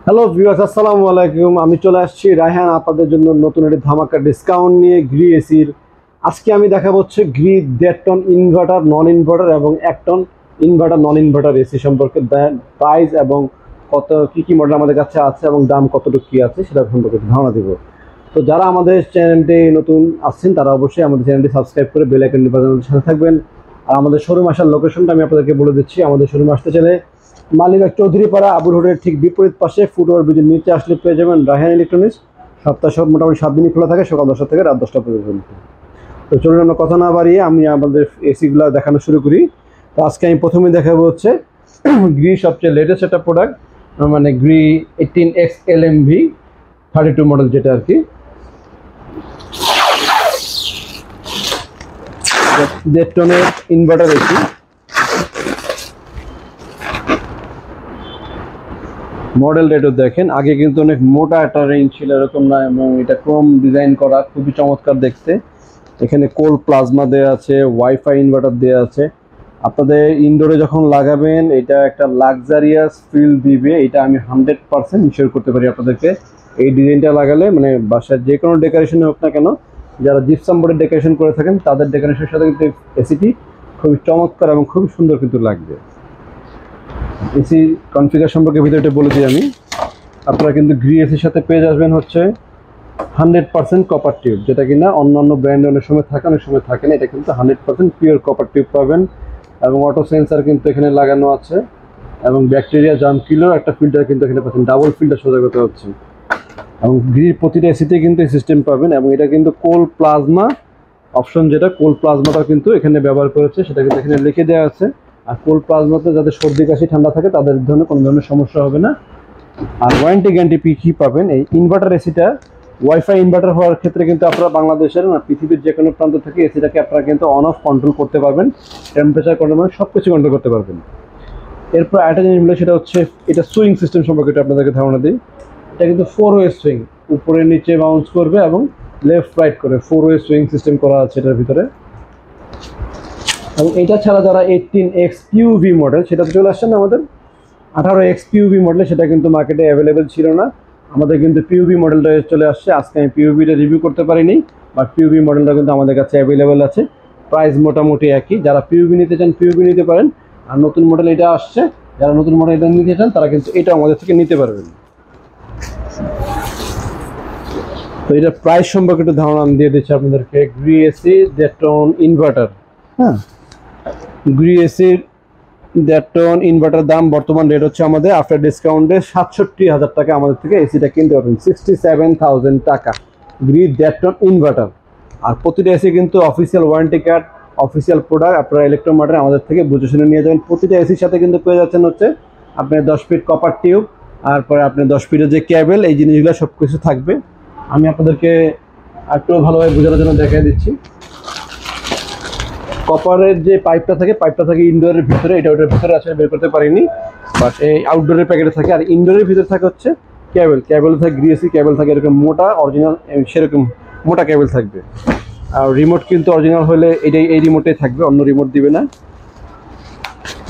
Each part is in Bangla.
হ্যালো ভিউয়ার্স, আসসালামু আলাইকুম। আমি চলে আসছি রায়হান আপনাদের জন্য নতুন একটি ধামাকা ডিসকাউন্ট নিয়ে গ্রি এসির। আজকে আমি দেখাবো হচ্ছে Gree 1.5 ton inverter, non inverter এবং 1 ton inverter non inverter AC সম্পর্কে প্রাইস এবং কত কি মডেল আমাদের কাছে আছে এবং দাম কতটুকু কী আছে সেটা সম্পর্কে ধারণা দেবো। তো যারা আমাদের চ্যানেলটি নতুন আসছেন তারা অবশ্যই আমাদের চ্যানেলটি সাবস্ক্রাইব করে বেল আইকনটি বাজানোর সাথে থাকবেন। আর আমাদের শোরুম আসার লোকেশনটা আমি আপনাদেরকে বলে দিচ্ছি। আমাদের শোরুম আসতে চাইলে মালিবাগ চৌধুরীপাড়া আবুল রোডের ঠিক বিপরীত পাশে ফুটওভার ব্রিজের নিচে আসলে পেয়ে যাবেন রায়হান ইলেকট্রনিক্স। সপ্তাহে মোটামুটি 7 দিনই খোলা থাকে, সকাল 10টা থেকে রাত 10টা পর্যন্ত। তো চলুন আমরা কথা না বাড়িয়ে আমি আমাদের এসিগুলো দেখানো শুরু করি। তো আজকে আমি প্রথমে দেখাবো হচ্ছে গ্রি সবচেয়ে লেটেস্ট একটা প্রোডাক্ট, মানে গ্রি 18X LMV 32 মডেল, যেটা আর কি 1.5 টনের ইনভার্টার এসি। মডেল রেটও দেখেন, আগে কিন্তু অনেক মোটা একটা রেঞ্জ ছিল, এরকম না, এবং এটা ক্রোম ডিজাইন করা, খুবই চমৎকার দেখতে। এখানে কোল প্লাজমা দেওয়া আছে, ওয়াইফাই ইনভার্টার দেওয়া আছে। আপনাদের ইনডোরে যখন লাগাবেন এটা একটা লাক্সারিয়াস ফিল দিবে, এটা আমি 100% ইনশিওর করতে পারি আপনাদেরকে। এই ডিজাইনটা লাগালে মানে বাসার যে কোনো ডেকোরেশনে হোক না কেন, যারা জিপসাম বোর্ডের ডেকোরেশন করে থাকেন তাদের ডেকোরেশনের সাথে কিন্তু এসিটি খুবই চমৎকার এবং খুবই সুন্দর কিন্তু লাগবে। এসি কনফিগার সম্পর্কে ভিতরে বলে দিই আমি। আপনারা কিন্তু গ্রি এসির সাথে পেয়ে যাবেন হচ্ছে 100% কপার টিউব, যেটা কিনা অন্যান্য ব্র্যান্ডে অনেক সময় থাকে, অনেক সময় থাকে না। এটা কিন্তু 100% পিওর কপার টিউব পাবেন। এবং অটো সেন্সার কিন্তু এখানে লাগানো আছে, এবং ব্যাকটেরিয়া জার্ম কিলার একটা ফিল্টার কিন্তু এখানে পাচ্ছেন, ডাবল ফিল্টার সোজা করতে হচ্ছে। এবং গ্রির প্রতিটা এসিতে কিন্তু এই সিস্টেম পাবেন। এবং এটা কিন্তু কোল প্লাজমা অপশন, যেটা কোল প্লাজমাটা কিন্তু এখানে ব্যবহার করেছে, সেটা কিন্তু এখানে লিখে দেওয়া আছে। আর কোল প্লাজমাতে যাদের সর্দি কাশি ঠান্ডা থাকে তাদের ধরনের কোনো ধরনের সমস্যা হবে না। আর ওয়ারেন্টি গ্যারান্টি কী পাবেন, এই ইনভার্টার এসিটা ওয়াইফাই ইনভার্টার হওয়ার ক্ষেত্রে কিন্তু আপনারা বাংলাদেশের না পৃথিবীর যে কোনো প্রান্ত থেকে এসিটাকে আপনারা কিন্তু অন অফ কন্ট্রোল করতে পারবেন, টেম্পারেচার কন্ট্রোল, মানে সব কিছু কন্ট্রোল করতে পারবেন। এরপর একটা জিনিস বলে, সেটা হচ্ছে এটা সুইং সিস্টেম সম্পর্কে এটা আপনাদেরকে ধারণা দিই। এটা কিন্তু 4 ওয়ে সুইং, উপরে নিচে বাউন্স করবে এবং লেফট রাইট করে 4 ওয়ে সুইং সিস্টেম করা আছে এটার ভিতরে। এবং এটা ছাড়া যারা 18X PUV মডেল, সেটা চলে আসছে না আমাদের 18X PUV মডেল, সেটা কিন্তু মার্কেটে অ্যাভেলেবেল ছিল না। আমাদের কিন্তু PUV মডেলটা চলে আসছে। আজকে আমি PUVটা রিভিউ করতে পারিনি, বাট PUV মডেলটা কিন্তু আমাদের কাছে অ্যাভেলেবেল আছে। প্রাইস মোটামুটি একই। যারা PUV নিতে চান PUV নিতে পারেন। আর নতুন মডেল এটা আসছে, যারা নতুন মডেল এটা নিতে চান তারা কিন্তু এটা আমাদের থেকে নিতে পারবেন। তো এটা প্রাইস সম্পর্কে একটু ধারণা আমি দিয়ে দিচ্ছি আপনাদেরকে। গ্রি এসি 1.5 টন ইনভার্টার, হ্যাঁ, গ্রি এসির 1.5 টন ইনভার্টার দাম বর্তমান রেট হচ্ছে আমাদের আফটার ডিসকাউন্টে 67,000 টাকা। আমাদের থেকে এসিটা কিনতে পারবেন 67,000 টাকা, গ্রি 1.5 টন ইনভার্টার। আর প্রতিটা এসি কিন্তু official warranty card, official product, আপনারা ইলেকট্রোমার্টে আমাদের থেকে বুঝে শুনে নিয়ে যাবেন। প্রতিটা এসির সাথে কিন্তু পেয়ে যাচ্ছেন হচ্ছে আপনার 10 ফিট কপার টিউব, তারপরে আপনার 10 ফিটের যে কেবল, এই জিনিসগুলো সব কিছু থাকবে। আমি আপনাদেরকে একটু ভালোভাবে বোঝানোর জন্য দেখিয়ে দিচ্ছি। কপারের যে পাইপটা থাকে ইনডোরের ভিতরে, এটা ওটার ভিতরে আছে, বের করতে পারিনি, বাট এই আউটডোরের প্যাকেটে থাকে। আর ইনডোরের ভিতরে থাকে হচ্ছে কেবল থাকে, গ্রিএসি কেবল থাকে, এরকম মোটা অরিজিনাল, সেরকম মোটা কেবল থাকবে। আর রিমোট কিন্তু অরিজিনাল হলে এই রিমোটেই থাকবে, অন্য রিমোট দিবে না।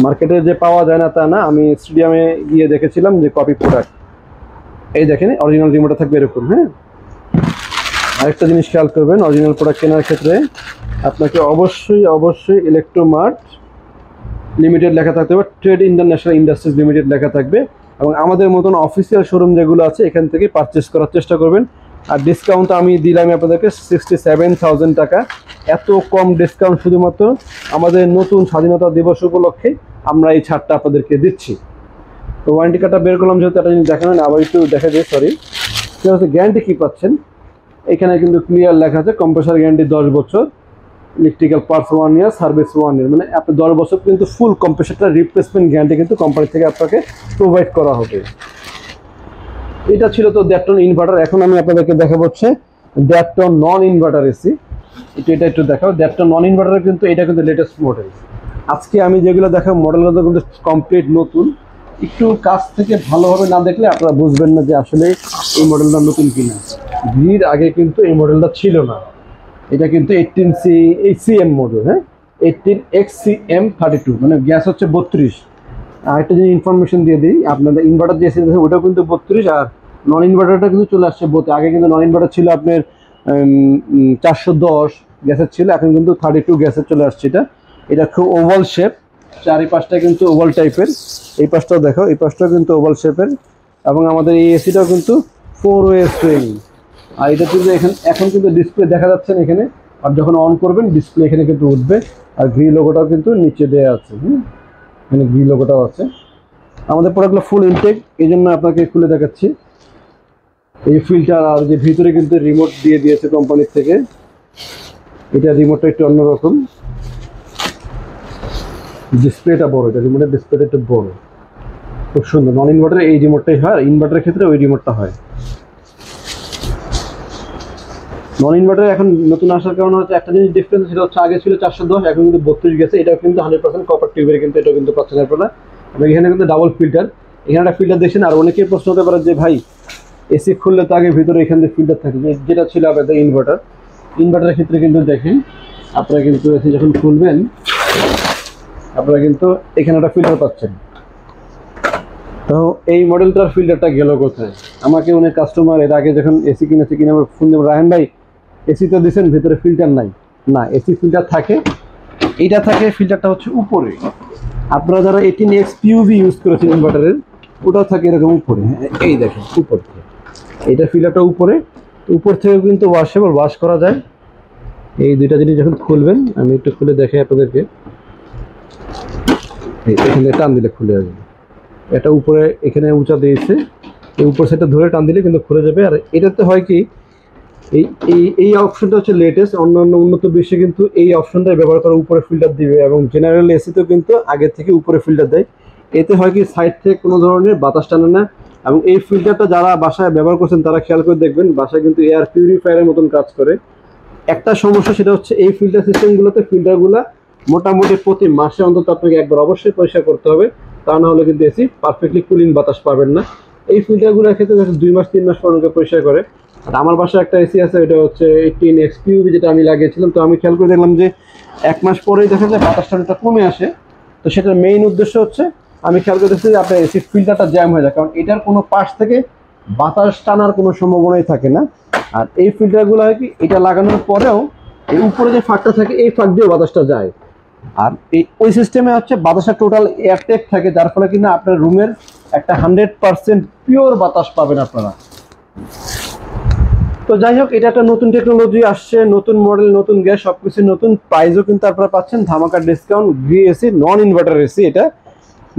মার্কেটে যে পাওয়া যায় না তা না, আমি স্টেডিয়ামে গিয়ে দেখেছিলাম যে কপি প্রোডাক্ট, এই দেখেন অরিজিনাল রিমোটে থাকবে এরকম। হ্যাঁ, আরেকটা জিনিস খেয়াল করবেন, অরিজিনাল প্রোডাক্ট কেনার ক্ষেত্রে আপনাকে অবশ্যই ইলেকট্রোমার্ট লিমিটেড লেখা থাকতে হবে, ট্রেড ইন্টারন্যাশনাল ইন্ডাস্ট্রিজ লিমিটেড লেখা থাকবে। এবং আমাদের মতন অফিসিয়াল শোরুম যেগুলো আছে এখান থেকে পারচেস করার চেষ্টা করবেন। আর ডিসকাউন্ট আমি দিলাম আপনাদেরকে 67,000 টাকা। এত কম ডিসকাউন্ট শুধুমাত্র আমাদের নতুন স্বাধীনতা দিবস উপলক্ষে আমরা এই ছাড়টা আপনাদেরকে দিচ্ছি। তো ওয়ারেন্টি কার্ডটা বের করলাম, যেহেতু একটা জিনিস দেখাবেন, আবার একটু দেখা যায়, সরি, সেটা হচ্ছে গ্যারান্টি কী পাচ্ছেন। এখানে কিন্তু ক্লিয়ার লেখা আছে কম্প্রেসার গ্যারান্টি 10 বছর, ইলেকট্রিক্যাল পার্টস 1 ইয়ার, সার্ভিস 1 ইয়ার, মানে আপনি 10 বছর কিন্তু ফুল কম্প্রেসারটা রিপ্লেসমেন্ট গ্যারান্টি কিন্তু কোম্পানি থেকে আপনাকে প্রোভাইড করা হবে। এটা ছিল তো 1.5 টন ইনভার্টার। এখন আমি আপনাদেরকে দেখাবো হচ্ছে 1.5 টন নন ইনভার্টার এসি। এটা একটু দেখাবো। 1.5 টন নন ইনভার্টার কিন্তু এটা কিন্তু লেটেস্ট মডেল। আজকে আমি যেগুলো দেখাবো মডেলগুলো কিন্তু কমপ্লিট নতুন। একটু কাছ থেকে ভালোভাবে না দেখলে আপনারা বুঝবেন না যে আসলে এই মডেলটা নতুন কিনা। গ্রির আগে কিন্তু এই মডেলটা ছিল না। এটা কিন্তু 18CM মডেল, হ্যাঁ, 18XCM 32, মানে গ্যাস হচ্ছে 32। আরেকটা জিনিস ইনফরমেশন দিয়ে দিই, আপনাদের ইনভার্টার যে এসি আছে ওটাও কিন্তু 32, আর নন ইনভার্টারটা কিন্তু চলে আসছে বোতে। আগে কিন্তু নন ইনভার্টার ছিল আপনার 410 গ্যাসের ছিল, এখন কিন্তু 32 গ্যাসের চলে আসছে। এটা খুব ওভাল শেপ, চারিপাশটা কিন্তু ওভাল টাইপের। এই পাশটাও দেখো, এই পাশটাও কিন্তু ওভাল শেপের, এবং আমাদের এই এসিটাও কিন্তু 4 ওয়ে সুইং। আর এটা কিন্তু এখন কিন্তু ডিসপ্লে দেখা যাচ্ছে না এখানে, আর যখন অন করবেন ডিসপ্লে এখানে কিন্তু উঠবে। আর গ্রি লোগোটাও কিন্তু নিচে দেওয়া আছে, এখানে গ্রি লোগোটাও আছে। আমাদের প্রোডাক্টগুলো ফুল ইনটেক, এই জন্য আপনাকে খুলে দেখাচ্ছি। এই ফিল্টার আর যে ভিতরে কিন্তু রিমোট দিয়ে দিয়েছে কোম্পানির থেকে, এটা রিমোটটা একটু অন্যরকম, ডিসপ্লেটা বড়, এটা রিমোটের ডিসপ্লেটা একটু বড়, খুব সুন্দর। নন ইনভার্টারে এই রিমোটটাই হয়, আর ইনভার্টারের ক্ষেত্রে ওই রিমোটটা হয়। নন ইনভার্টার এখন নতুন আসার কারণে হচ্ছে একটা জিনিস ডিফারেন্স, সেটা হচ্ছে আগে ছিল 410, এখন কিন্তু 32 গেছে। এটাও কিন্তু 100% কপার টিউবের, কিন্তু এটাও কিন্তু পাচ্ছেন আপনারা। এবং এখানে কিন্তু ডাবল ফিল্টার, এখানে একটা ফিল্টার দেখছেন। আর অনেকেই প্রশ্ন হতে পারে যে ভাই এসি খুললে তো আগে ভিতরে এখান থেকে ফিল্টার থাকে, যেটা ছিল আপনাদের ইনভার্টারের ক্ষেত্রে কিন্তু দেখেন আপনারা কিন্তু এসি যখন খুলবেন আপনারা কিন্তু এখানে একটা ফিল্টার পাচ্ছেন। তো এই মডেলটার ফিল্টারটা গেল কোথায়? আমাকে অনেক কাস্টমার এর আগে যখন এসি কিনেছে কিনে আমার ফোন দেবো, রাহেন ভাই এসি তো দিচ্ছেন ভিতরে ফিল্টার নাই। না, এসি ফিল্টার থাকে, এইটা থাকে, ফিল্টারটা হচ্ছে উপরে। আপনারা যারা 18X PUV ইউজ করেছেন ইনভার্টারের, ওটাও থাকে এরকম উপরে। এই দেখেন উপর থেকে, এইটা ফিল্টারটা উপরে, উপর থেকেও কিন্তু ওয়াশেবল, ওয়াশ করা যায়। এই দুইটা জিনিস যখন খুলবেন, আমি একটু খুলে দেখাই আপনাদেরকে। এখানে টান দিলে খুলে আসবে, এটা উপরে এখানে উঁচা দিয়েছে, এই উপর সাইডটা ধরে টান দিলে কিন্তু খুলে যাবে। আর এটাতে হয় কি, এই অপশনটা হচ্ছে লেটেস্ট, অন্যান্য উন্নত বিশ্বে কিন্তু এই অপশনটাই ব্যবহার করে উপরে ফিল্টার দিবে, এবং জেনারেল এসিতেও কিন্তু আগে থেকে উপরে ফিল্টার দেয়। এতে হয় কি, সাইড থেকে কোনো ধরনের বাতাস টানে না। এবং এই ফিল্টারটা যারা বাসায় ব্যবহার করছেন তারা খেয়াল করে দেখবেন, বাসায় কিন্তু এয়ার পিউরিফায়ারের মতন কাজ করে। একটা সমস্যা, সেটা হচ্ছে এই ফিল্টার সিস্টেমগুলোতে ফিল্টারগুলো মোটামুটি প্রতি মাসে অন্তত আপনাকে একবার অবশ্যই পরিষ্কার করতে হবে, তা না হলে কিন্তু এসি পারফেক্টলি কুলিং বাতাস পাবেন না। এই ফিল্টারগুলোর ক্ষেত্রে 2 মাস 3 মাস পর পরিষ্কার করে। আর আমার বাসায় একটা এসি আছে, এটা হচ্ছে 18X PUV, যেটা আমি লাগিয়েছিলাম। তো আমি খেয়াল করে দেখলাম যে 1 মাস পরেই দেখা যায় বাতাসটা অনেকটা কমে আসে। তো সেটার মেইন উদ্দেশ্য হচ্ছে, আমি খেয়াল করে দেখছি যে আপনার এসি ফিল্টারটা জ্যাম হয়ে যায়, কারণ এটার কোনো পাশ থেকে বাতাস টানার কোনো সম্ভাবনাই থাকে না। আর এই ফিল্টারগুলো হয় কি, এটা লাগানোর পরেও এই উপরে যে ফাঁকটা থাকে, এই ফাঁক দিয়ে বাতাসটা যায়। আর ওই সিস্টেমে হচ্ছে বাতাসটা টোটাল এয়ারটেক থাকে, যার ফলে কিনা আপনার রুমের একটা 100% পিওর বাতাস পাবেন আপনারা। তো যাই হোক, এটা একটা নতুন টেকনোলজি আসছে, নতুন মডেল, নতুন গ্যাস, সবকিছু নতুন। প্রাইসও কিন্তু আপনারা পাচ্ছেন ধামাকা discount. Gree AC non inverter AC, এটা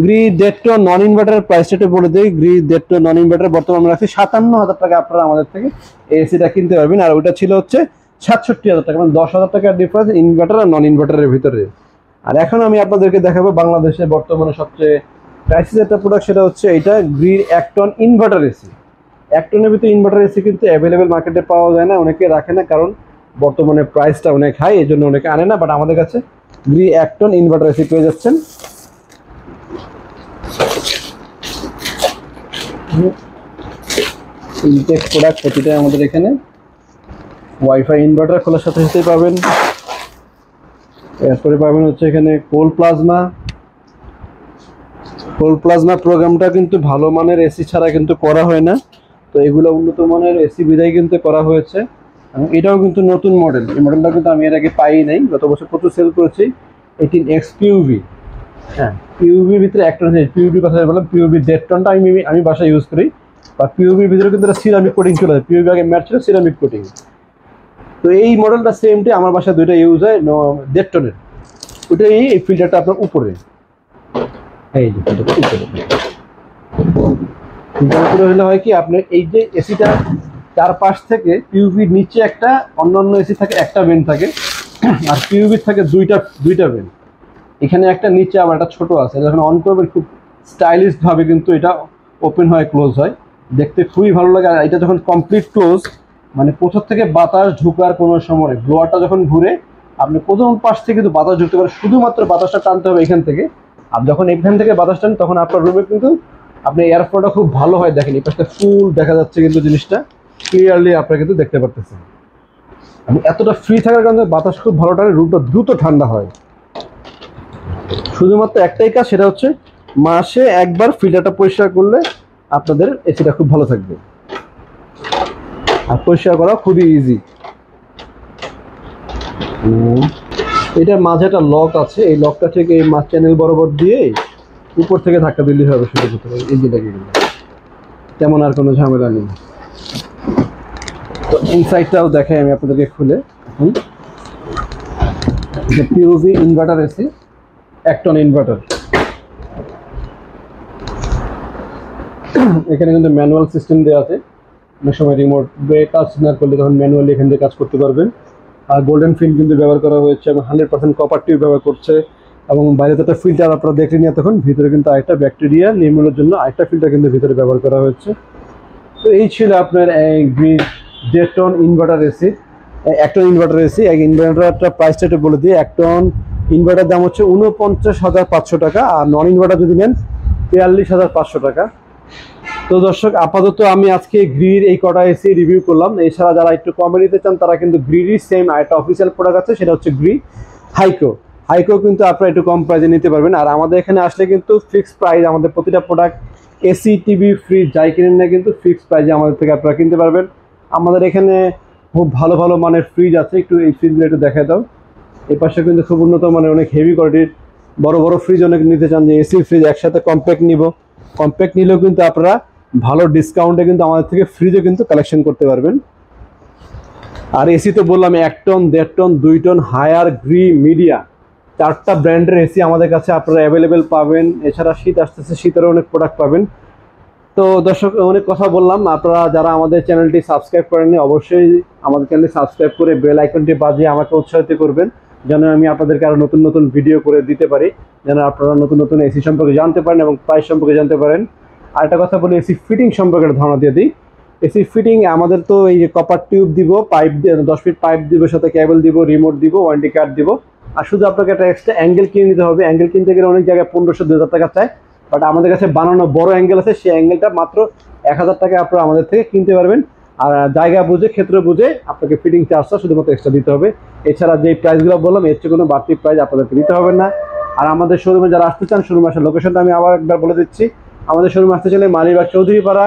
গ্রি ডেট্টো নন ইনভার্টার প্রাইসটা বলে দেই। গ্রি ডেট্টো নন ইনভার্টার বর্তমানে আমরা রাখছি 57,000 টাকা, আপনারা আমাদের থেকে এই এসিটা কিনতে পারবেন। আর ওটা ছিল হচ্ছে 67,000 টাকা, মানে 10,000 টাকার ডিফারেন্স ইনভার্টার আর নন ইনভার্টারের ভিতরে। আর এখন আমি আপনাদেরকে দেখাবো বাংলাদেশে বর্তমানে সবচেয়ে প্রাইসের একটা প্রোডাক্ট, সেটা হচ্ছে এইটা গ্রি 1 টন ইনভার্টার এসি। 1 টনের ভিতরে ইনভার্টার এসি কিন্তু অ্যাভেলেবেল মার্কেটে পাওয়া যায় না, অনেকে রাখে না, কারণ বর্তমানে প্রাইসটা অনেক হাই, এই জন্য অনেকে আনে না। বাট আমাদের কাছে গ্রি 1 টন ইনভার্টার এসি পেয়ে যাচ্ছেন। ইনটেক প্রোডাক্ট প্রতিটাই আমাদের এখানে। ওয়াইফাই ইনভার্টার খোলার সাথে সাথেই পাবেন। এরপরে পাবেন হচ্ছে এখানে কোল প্লাজমা প্রোগ্রামটা কিন্তু ভালো মানের এসি ছাড়া কিন্তু করা হয় না। তো এগুলো উন্নত মানের এসি বিধায় কিন্তু করা হয়েছে, এবং এটাও কিন্তু নতুন মডেল। এই মডেলটা কিন্তু আমি এর আগে পাই নাই, গত বছর প্রচুর সেল করেছি। 18X PUV, হ্যাঁ পিউবির ভিতরে 1 টন। পিউবি কথা বললাম, পিউবি 1.5 টনটা আমি বাসায় ইউজ করি। বা পিউবির ভিতরে কিন্তু সিরামিক কোটিং চলে যায়, পিউবি আগে ম্যাট ছিল, সিরামিক কোটিং। তো এই মডেলটা সেমটি আমার বাসায় দুইটা ইউজ হয় 1.5 টনের। ওইটাই এই ফিল্টারটা আপনার উপরে, এই যে ফিল্টারটা উপরে। ফিল্টার উপরে হলে হয় কি, আপনার এই যে এসিটা চারপাশ থেকে পিউবির নিচে একটা, অন্যান্য এসি থাকে একটা ভেন্ট থাকে, আর পিউবির থাকে দুইটা ভেন্ট। এখানে একটা নিচে আবার একটা ছোট আছে, যখন অন করবেন খুব স্টাইলিশ ভাবে কিন্তু এটা ওপেন হয়, ক্লোজ হয়, দেখতে খুবই ভালো লাগে। আর এটা যখন কমপ্লিট ক্লোজ, মানে প্রথম থেকে বাতাস ঢুকার কোনো সময় ব্লোয়ারটা যখন ঘুরে, আপনি প্রথম পাশ থেকে কিন্তু বাতাস ঢুকতে পারে, শুধুমাত্র বাতাসটা টানতে হবে এখান থেকে। আর যখন এখান থেকে বাতাস টান, তখন আপনার রুমে কিন্তু আপনি এয়ারফ্লোটা খুব ভালো হয়। দেখেন এই পাশটা ফুল দেখা যাচ্ছে, কিন্তু জিনিসটা ক্লিয়ারলি আপনারা কিন্তু দেখতে পারতেছেন। এবং এতটা ফ্রি থাকার কারণে বাতাস খুব ভালো টানে, রুমটা দ্রুত ঠান্ডা হয়। শুধুমাত্র একটাই কাজ, সেটা হচ্ছে মাসে একবার ফিল্টারটা পরিষ্কার করলে আপনাদের এসিটা খুব ভালো থাকবে। আর পরিষ্কার করা খুবই ইজি। এটার মাঝে একটা লক আছে, এই লকটা থেকে এই মাছ চ্যানেল বরাবর দিয়ে উপর থেকে ধাক্কা দিলেই হবে শুধু ভিতরে, এই যে লাগিয়ে দিলে, তেমন আর কোনো ঝামেলা নেই। তো ইনসাইডটাও দেখাই আমি আপনাদেরকে খুলে। POV inverter AC, 1 ton inverter. এখানে কিন্তু ম্যানুয়াল সিস্টেম দেওয়া আছে, অনেক সময় রিমোট কাজ না করলে তখন ম্যানুয়ালি এখান থেকে কাজ করতে পারবেন। আর গোল্ডেন ফিল্ড কিন্তু ব্যবহার করা হয়েছে এবং 100% কপার টিউব ব্যবহার করছে। এবং বাইরে তো একটা ফিল্টার আপনারা দেখলেন এতক্ষণ, ভিতরে কিন্তু আরেকটা ব্যাকটেরিয়া নির্মূলের জন্য আরেকটা ফিল্টার কিন্তু ভিতরে ব্যবহার করা হয়েছে। তো এই ছিল আপনার Gree 1.5 ton inverter AC. 1 ton inverter AC, এক ইনভার্টারটা প্রাইসটা একটু বলে দিই। 1 টন ইনভার্টার দাম হচ্ছে 49,500 টাকা, আর নন ইনভার্টার যদি নেন 43,500 টাকা। তো দর্শক, আপাতত আমি আজকে গ্রির এই কটা এসি রিভিউ করলাম। এছাড়া যারা একটু কমে নিতে চান তারা কিন্তু গ্রিরই সেম আরেকটা অফিসিয়াল প্রোডাক্ট আছে, সেটা হচ্ছে গ্রি হাইকো। হাইকো কিন্তু আপনারা একটু কম প্রাইসে নিতে পারবেন। আর আমাদের এখানে আসলে কিন্তু ফিক্সড প্রাইস, আমাদের প্রতিটা প্রোডাক্ট এসি, টিভি, ফ্রিজ যাই কিনেন না কিন্তু ফিক্সড প্রাইসে আমাদের থেকে আপনারা কিনতে পারবেন। আমাদের এখানে খুব ভালো ভালো মানের ফ্রিজ আছে, একটু এই ফ্রিজগুলো একটু দেখায় দাও। এই পাশে কিন্তু খুব উন্নত মানের অনেক হেভি কোয়ালিটির বড় বড় ফ্রিজ অনেক নিতে চান, যে এসি ফ্রিজ একসাথে কম্প্যাক্ট নিব, কম্প্যাক্ট নিলেও কিন্তু আপনারা ভালো ডিসকাউন্টে কিন্তু আমাদের থেকে ফ্রিজও কিন্তু কালেকশন করতে পারবেন। আর এসি তো বললাম 1 ton, 1.5 ton, 2 ton, Haier, Gree, Midea, 4টা ব্র্যান্ডের এসি আমাদের কাছে আপনারা অ্যাভেলেবেল পাবেন। এছাড়া শীত আসতেছে, শীতেরও অনেক প্রোডাক্ট পাবেন। তো দর্শক, অনেক কথা বললাম। আপনারা যারা আমাদের চ্যানেলটি সাবস্ক্রাইব করেননি অবশ্যই আমাদের চ্যানেলটি সাবস্ক্রাইব করে বেল আইকনটি বাজিয়ে আমাকে উৎসাহিত করবেন, যেন আমি আপনাদেরকে আরও নতুন নতুন ভিডিও করে দিতে পারি, যেন আপনারা নতুন নতুন এসি সম্পর্কে জানতে পারেন এবং প্রাইস সম্পর্কে জানতে পারেন। আরেকটা কথা বলি, এসি ফিটিং সম্পর্কে একটা ধারণা দিয়ে দিই। এসি ফিটিং আমাদের তো এই যে কপার টিউব দিব, পাইপ 10 ফিট পাইপ দিব, সাথে কেবল দিব, রিমোট দিব, ওয়ারেন্টি কার্ড দিব। আর শুধু আপনাকে একটা এক্সট্রা অ্যাঙ্গেল কিনে নিতে হবে। অ্যাঙ্গেল কিনতে গেলে অনেক জায়গায় 1500-2000 টাকা চায়, বাট আমাদের কাছে বানানো বড় অ্যাঙ্গেল আছে, সেই অ্যাঙ্গেলটা মাত্র 1000 টাকায় আপনারা আমাদের থেকে কিনতে পারবেন। আর জায়গা বুঝে, ক্ষেত্র বুঝে আপনাকে ফিটিং চার্জটা শুধুমাত্র এক্সট্রা দিতে হবে। এছাড়া যে প্রাইসগুলো বললাম এর চেয়ে কোনো বাড়তি প্রাইস আপনাদেরকে দিতে হবে না। আর আমাদের শোরুমে যারা আসতে চান, শোরুমে আসার লোকেশনটা আমি আবার একবার বলে দিচ্ছি। আমাদের শোরুমে আসতে চাইলে মালিবাগ চৌধুরীপাড়া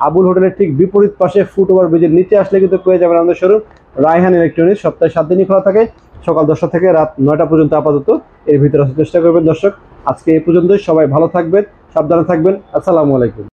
আবুল হোটেলের ঠিক বিপরীত পাশে ফুট ওভার ব্রিজের নিচে আসলে কিন্তু পেয়ে যাবেন আমাদের শোরুম রায়হান ইলেকট্রনিক্স। সপ্তাহে 7 দিনই খোলা থাকে, সকাল 10টা থেকে রাত 9টা পর্যন্ত। আপাতত এর ভিতরে আসার চেষ্টা করবেন। দর্শক, আজকে এই পর্যন্তই। সবাই ভালো থাকবেন, সাবধানে থাকবেন। আসসালামু আলাইকুম।